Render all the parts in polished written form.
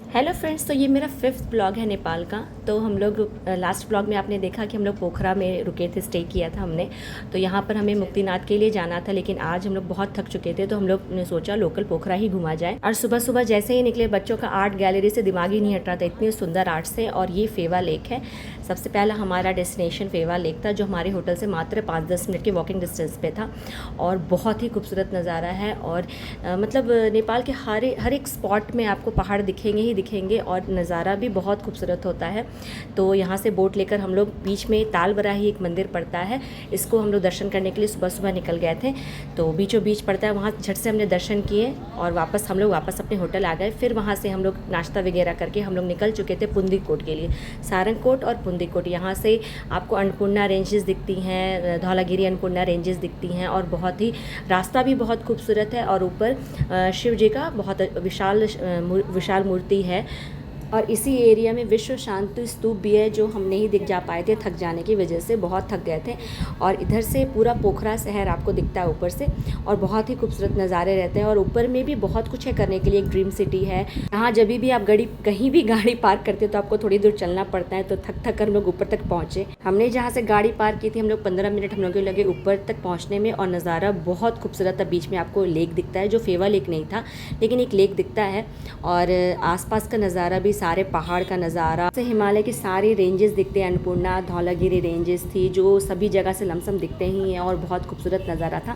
Hello friends, तो ये मेरा 5th ब्लॉग है नेपाल का। तो हम लोग लास्ट ब्लॉग में आपने देखा कि हम लोग पोखरा में रुके थे, स्टे किया था हमने। तो यहाँ पर हमें मुक्तिनाथ के लिए जाना था, लेकिन आज हम लोग बहुत थक चुके थे, तो हम लोग ने सोचा लोकल पोखरा ही घुमा जाए। और सुबह सुबह जैसे ही निकले, बच्चों का आर्ट गैलरी से दिमाग ही नहीं हट रहा था, इतनी सुंदर आर्ट से। और ये फेवा लेक है। सबसे पहला हमारा डेस्टिनेशन फेवा लेक था, जो हमारे होटल से मात्र 5-10 मिनट के वॉकिंग डिस्टेंस पे था। और बहुत ही खूबसूरत नज़ारा है। और मतलब नेपाल के हर एक स्पॉट में आपको पहाड़ दिखेंगे ही दिखेंगे, और नज़ारा भी बहुत खूबसूरत होता है। तो यहाँ से बोट लेकर हम लोग बीच में ताल बराही एक मंदिर पड़ता है, इसको हम लोग दर्शन करने के लिए सुबह सुबह निकल गए थे। तो बीचों बीच पड़ता है, वहाँ झट से हमने दर्शन किए और हम लोग वापस अपने होटल आ गए। फिर वहाँ से हम लोग नाश्ता वगैरह करके हम लोग निकल चुके थे पुंदीकोट के लिए। सारंगकोट और पुंदीकोट, यहाँ से आपको अन्नपूर्णा रेंजेस दिखती हैं, धौलागिरी अन्नपूर्णा रेंजेस दिखती हैं। और बहुत ही रास्ता भी बहुत खूबसूरत है। और ऊपर शिव जी का बहुत विशाल मूर्ति है। और इसी एरिया में विश्व शांति स्तूप भी है, जो हम नहीं दिख जा पाए थे थक जाने की वजह से, बहुत थक गए थे। और इधर से पूरा पोखरा शहर आपको दिखता है ऊपर से, और बहुत ही खूबसूरत नज़ारे रहते हैं। और ऊपर में भी बहुत कुछ है करने के लिए, एक ड्रीम सिटी है। यहाँ जब भी आप कहीं भी गाड़ी पार्क करते हो तो आपको थोड़ी दूर चलना पड़ता है। तो थक थक कर हम लोग ऊपर तक पहुँचे। हमने जहाँ से गाड़ी पार्क की थी, हम लोग 15 मिनट हम लोग को लगे ऊपर तक पहुँचने में। और नज़ारा बहुत खूबसूरत था। बीच में आपको लेक दिखता है, जो फेवा लेक नहीं था, लेकिन एक लेक दिखता है। और आसपास का नज़ारा भी, सारे पहाड़ का नज़ारा से हिमालय की सारी रेंजेस दिखते हैं। अन्नपूर्णा, धौलागिरी रेंजेस थी, जो सभी जगह से लमसम दिखते ही हैं। और बहुत खूबसूरत नज़ारा था।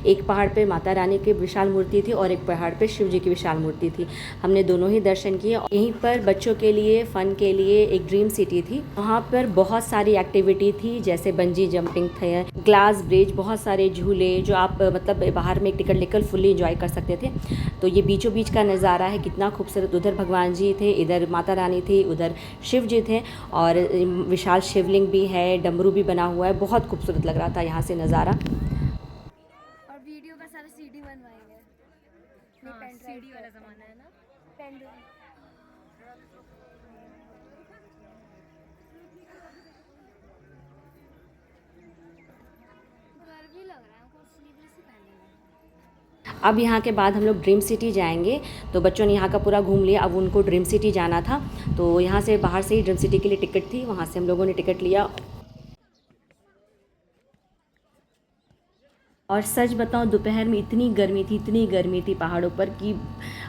एक पहाड़ पे माता रानी की विशाल मूर्ति थी और एक पहाड़ पे शिव जी की विशाल मूर्ति थी। हमने दोनों ही दर्शन किए। यहीं पर बच्चों के लिए फ़न के लिए एक ड्रीम सिटी थी। वहाँ पर बहुत सारी एक्टिविटी थी, जैसे बंजी जंपिंग थे, ग्लास ब्रिज, बहुत सारे झूले, जो आप मतलब बाहर में एक टिकट लेकर फुल्ली इंजॉय कर सकते थे। तो ये बीचों बीच का नज़ारा है, कितना खूबसूरत। उधर भगवान जी थे, इधर माता रानी थी, उधर शिव जी थे। और विशाल शिवलिंग भी है, डमरू भी बना हुआ है। बहुत खूबसूरत लग रहा था यहाँ से नज़ारा। और वीडियो का सारा सीडी बनवाएंगे। हाँ, सीडी वाला ज़माना है ना। पेन गर्मी लग रहा है, हमको स्लीवलेस ही पहन लेना है। अब यहाँ के बाद हम लोग ड्रीम सिटी जाएंगे। तो बच्चों ने यहाँ का पूरा घूम लिया, अब उनको ड्रीम सिटी जाना था। तो यहाँ से बाहर से ही ड्रीम सिटी के लिए टिकट थी, वहाँ से हम लोगों ने टिकट लिया। और सच बताऊं, दोपहर में इतनी गर्मी थी पहाड़ों पर, कि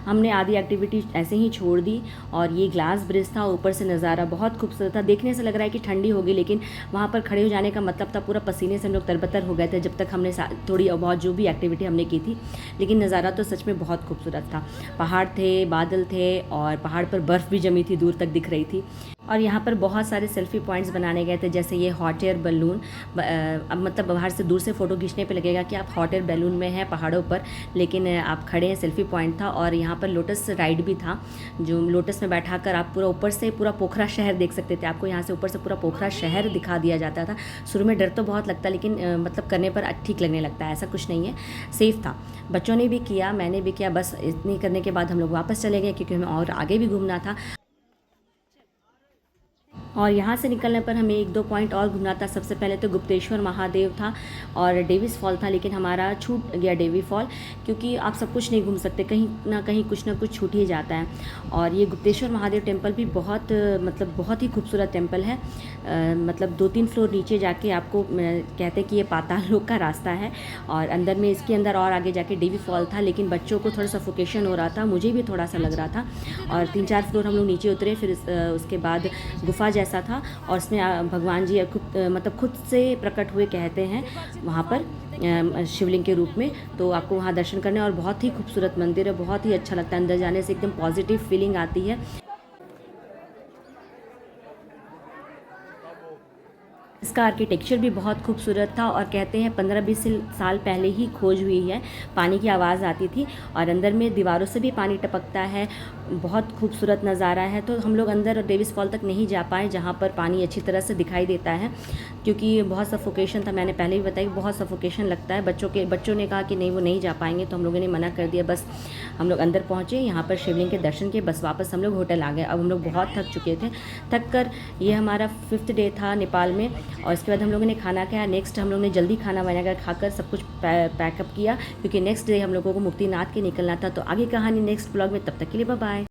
हमने आधी एक्टिविटी ऐसे ही छोड़ दी। और ये ग्लास ब्रिज था, ऊपर से नज़ारा बहुत खूबसूरत था। देखने से लग रहा है कि ठंडी होगी, लेकिन वहाँ पर खड़े हो जाने का मतलब था पूरा पसीने से हम लोग तरबतर हो गए थे, जब तक हमने थोड़ी बहुत जो भी एक्टिविटी हमने की थी। लेकिन नज़ारा तो सच में बहुत खूबसूरत था। पहाड़ थे, बादल थे, और पहाड़ पर बर्फ़ भी जमी थी, दूर तक दिख रही थी। और यहाँ पर बहुत सारे सेल्फ़ी पॉइंट्स बनाने गए थे, जैसे ये हॉट एयर बैलून। अब मतलब बाहर से दूर से फ़ोटो खींचने पे लगेगा कि आप हॉट एयर बैलून में हैं पहाड़ों पर, लेकिन आप खड़े हैं, सेल्फ़ी पॉइंट था। और यहाँ पर लोटस राइड भी था, जो लोटस में बैठा कर आप पूरा ऊपर से पूरा पोखरा शहर देख सकते थे। आपको यहाँ से ऊपर से पूरा पोखरा शहर दिखा दिया जाता था। शुरू में डर तो बहुत लगता, लेकिन मतलब करने पर ठीक लगने लगता है, ऐसा कुछ नहीं है, सेफ़ था। बच्चों ने भी किया, मैंने भी किया। बस इतनी करने के बाद हम लोग वापस चले गए, क्योंकि हमें और आगे भी घूमना था। और यहाँ से निकलने पर हमें 1-2 पॉइंट और घूमना था। सबसे पहले तो गुप्तेश्वर महादेव था और डेविस फॉल था, लेकिन हमारा छूट गया डेवी फॉल, क्योंकि आप सब कुछ नहीं घूम सकते, कहीं ना कहीं कुछ ना कुछ छूट ही जाता है। और ये गुप्तेश्वर महादेव टेम्पल भी बहुत ही खूबसूरत टेम्पल है। मतलब 2-3 फ्लोर नीचे जाके आपको कहते कि ये पाताल लोक का रास्ता है। और अंदर में, इसके अंदर और आगे जाके डेवी फॉल था, लेकिन बच्चों को थोड़ा सफोकेशन हो रहा था, मुझे भी थोड़ा सा लग रहा था। और 3-4 फ्लोर हम लोग नीचे उतरे। फिर उसके बाद गुफा जैसा था, और उसमें भगवान जी खुद से प्रकट हुए कहते हैं वहाँ पर शिवलिंग के रूप में। तो आपको वहाँ दर्शन करने, और बहुत ही खूबसूरत मंदिर है, बहुत ही अच्छा लगता है। अंदर जाने से एकदम पॉजिटिव फीलिंग आती है। इसका आर्किटेक्चर भी बहुत खूबसूरत था, और कहते हैं 15-20 साल पहले ही खोज हुई है। पानी की आवाज़ आती थी, और अंदर में दीवारों से भी पानी टपकता है। बहुत खूबसूरत नज़ारा है। तो हम लोग अंदर डेविस फॉल तक नहीं जा पाए, जहाँ पर पानी अच्छी तरह से दिखाई देता है, क्योंकि बहुत सफोकेशन था। मैंने पहले भी बताया कि बहुत सफोकेशन लगता है। बच्चों ने कहा कि नहीं, वो नहीं जा पाएंगे, तो हम लोगों ने मना कर दिया। बस हम लोग अंदर पहुँचे, यहाँ पर शिवलिंग के दर्शन किए, बस वापस हम लोग होटल आ गए। अब हम लोग बहुत थक चुके थे। थक कर, ये हमारा 5th डे था नेपाल में। और इसके बाद हम लोगों ने खाना खाया। नेक्स्ट हम लोग ने जल्दी खाना बनाकर खाकर सब कुछ पैकअप किया, क्योंकि नेक्स्ट डे हम लोगों को मुक्तिनाथ के निकलना था। तो आगे कहानी नेक्स्ट ब्लॉग में, तब तक के लिए बाय बाय।